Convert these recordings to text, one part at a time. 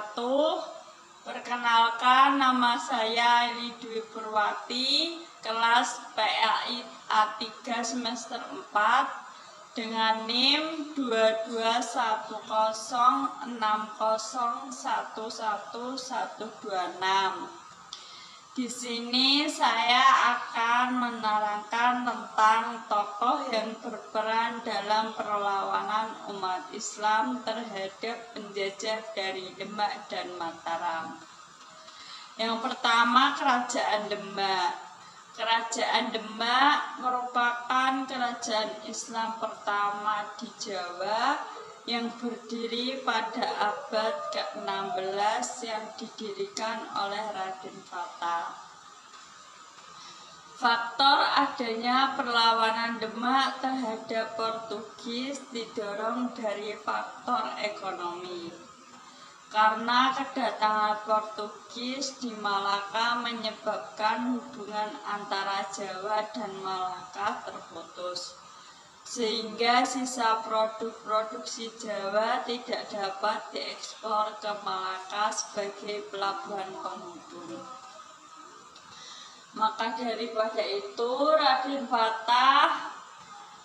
wabarakatuh. Perkenalkan, nama saya Eli Dwi Purwati, kelas PAI A3 semester 4 dengan NIM 221060111126. Di sini saya akan menerangkan tentang tokoh yang berperan dalam perlawanan umat Islam terhadap penjajah dari Demak dan Mataram. Yang pertama, Kerajaan Demak. Kerajaan Demak merupakan kerajaan Islam pertama di Jawa yang berdiri pada abad ke-16 yang didirikan oleh Raden Fata. Faktor adanya perlawanan Demak terhadap Portugis didorong dari faktor ekonomi. Karena kedatangan Portugis di Malaka menyebabkan hubungan antara Jawa dan Malaka terputus, sehingga sisa produk produksi Jawa tidak dapat diekspor ke Malaka sebagai pelabuhan penghubung. Maka daripada itu, Raden Fatah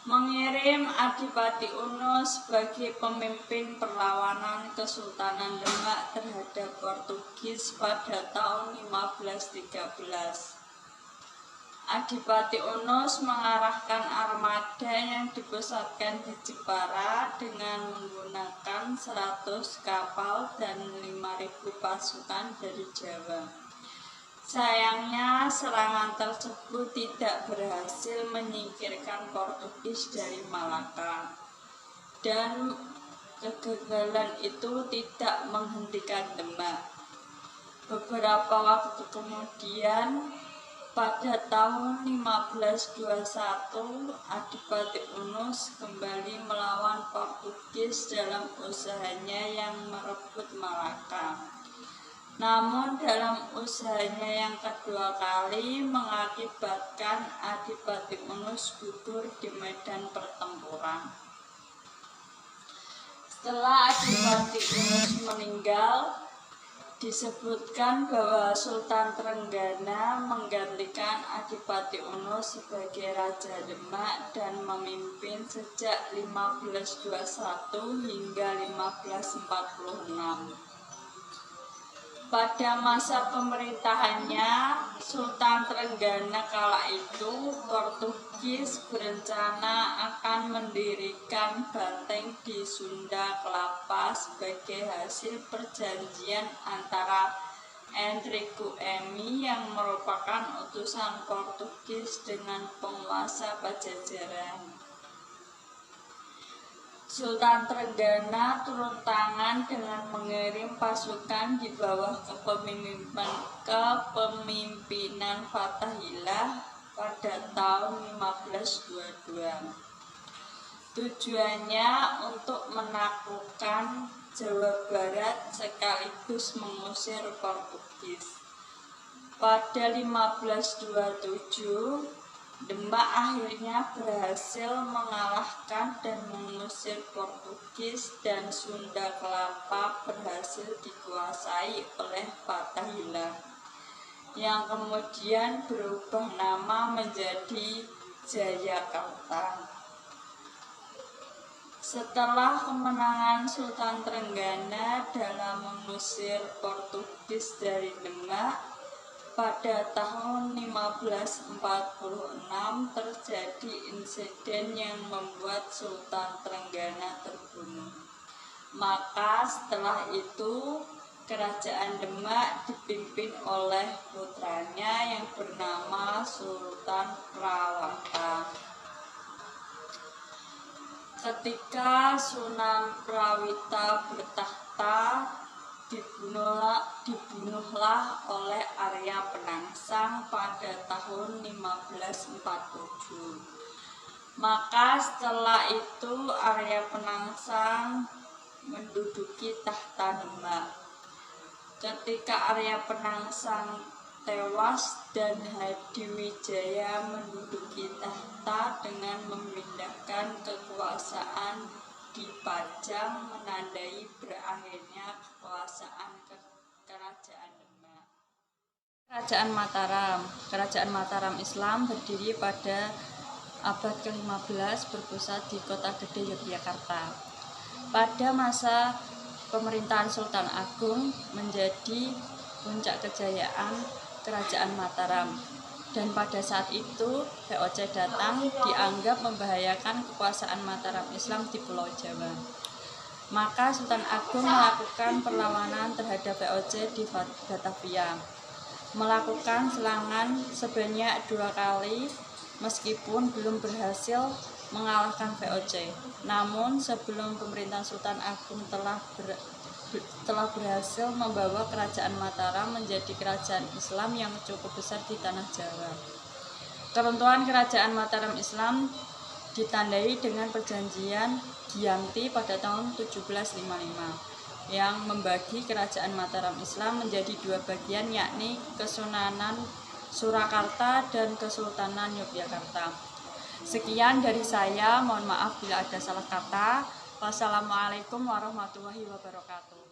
mengirim Adipati Uno sebagai pemimpin perlawanan Kesultanan Demak terhadap Portugis pada tahun 1513. Adipati Unus mengarahkan armada yang dipusatkan di Jepara dengan menggunakan 100 kapal dan 5.000 pasukan dari Jawa. Sayangnya serangan tersebut tidak berhasil menyingkirkan Portugis dari Malaka, dan kegagalan itu tidak menghentikan Demak. Beberapa waktu kemudian, pada tahun 1521, Adipati Unus kembali melawan Portugis dalam usahanya yang merebut Malaka. Namun dalam usahanya yang kedua kali mengakibatkan Adipati Unus gugur di medan pertempuran. Setelah Adipati Unus meninggal, disebutkan bahwa Sultan Trenggana menggantikan Adipati Unus sebagai Raja Demak dan memimpin sejak 1521 hingga 1546. Pada masa pemerintahannya Sultan Trenggana kala itu, Portugis berencana akan mendirikan benteng di Sunda Kelapa sebagai hasil perjanjian antara Enrico Emi yang merupakan utusan Portugis dengan penguasa Pajajaran. Sultan Trenggana turun tangan dengan mengirim pasukan di bawah kepemimpinan Fathahillah pada tahun 1522. Tujuannya untuk menaklukkan Jawa Barat sekaligus mengusir Portugis. Pada 1527, Demak akhirnya berhasil mengalahkan dan mengusir Portugis dan Sunda Kelapa berhasil dikuasai oleh Fathahillah yang kemudian berubah nama menjadi Jayakarta. Setelah kemenangan Sultan Trenggana dalam mengusir Portugis dari Demak, pada tahun 1546 terjadi insiden yang membuat Sultan Trenggana terbunuh. Maka setelah itu Kerajaan Demak dipimpin oleh putranya yang bernama Sultan Prawata. Ketika Sunan Prawita bertahta, dibunuhlah oleh Arya Penangsang pada tahun 1547. Maka setelah itu Arya Penangsang menduduki tahta Demak. Ketika Arya Penangsang tewas dan Hadiwijaya menduduki tahta dengan memindahkan kekuasaan dipajang menandai berakhirnya kekuasaan Kerajaan Demak. Kerajaan Mataram. Kerajaan Mataram Islam berdiri pada abad ke-15 berpusat di Kota Gede, Yogyakarta. Pada masa pemerintahan Sultan Agung menjadi puncak kejayaan Kerajaan Mataram. Dan pada saat itu VOC datang dianggap membahayakan kekuasaan Mataram Islam di Pulau Jawa. Maka Sultan Agung melakukan perlawanan terhadap VOC di Batavia, melakukan serangan sebanyak 2 kali meskipun belum berhasil mengalahkan VOC. Namun sebelum pemerintahan Sultan Agung telah berhasil membawa Kerajaan Mataram menjadi kerajaan Islam yang cukup besar di tanah Jawa. Keruntuhan Kerajaan Mataram Islam ditandai dengan perjanjian Giyanti pada tahun 1755 yang membagi Kerajaan Mataram Islam menjadi 2 bagian, yakni Kesunanan Surakarta dan Kesultanan Yogyakarta. Sekian dari saya, mohon maaf bila ada salah kata. Wassalamualaikum warahmatullahi wabarakatuh.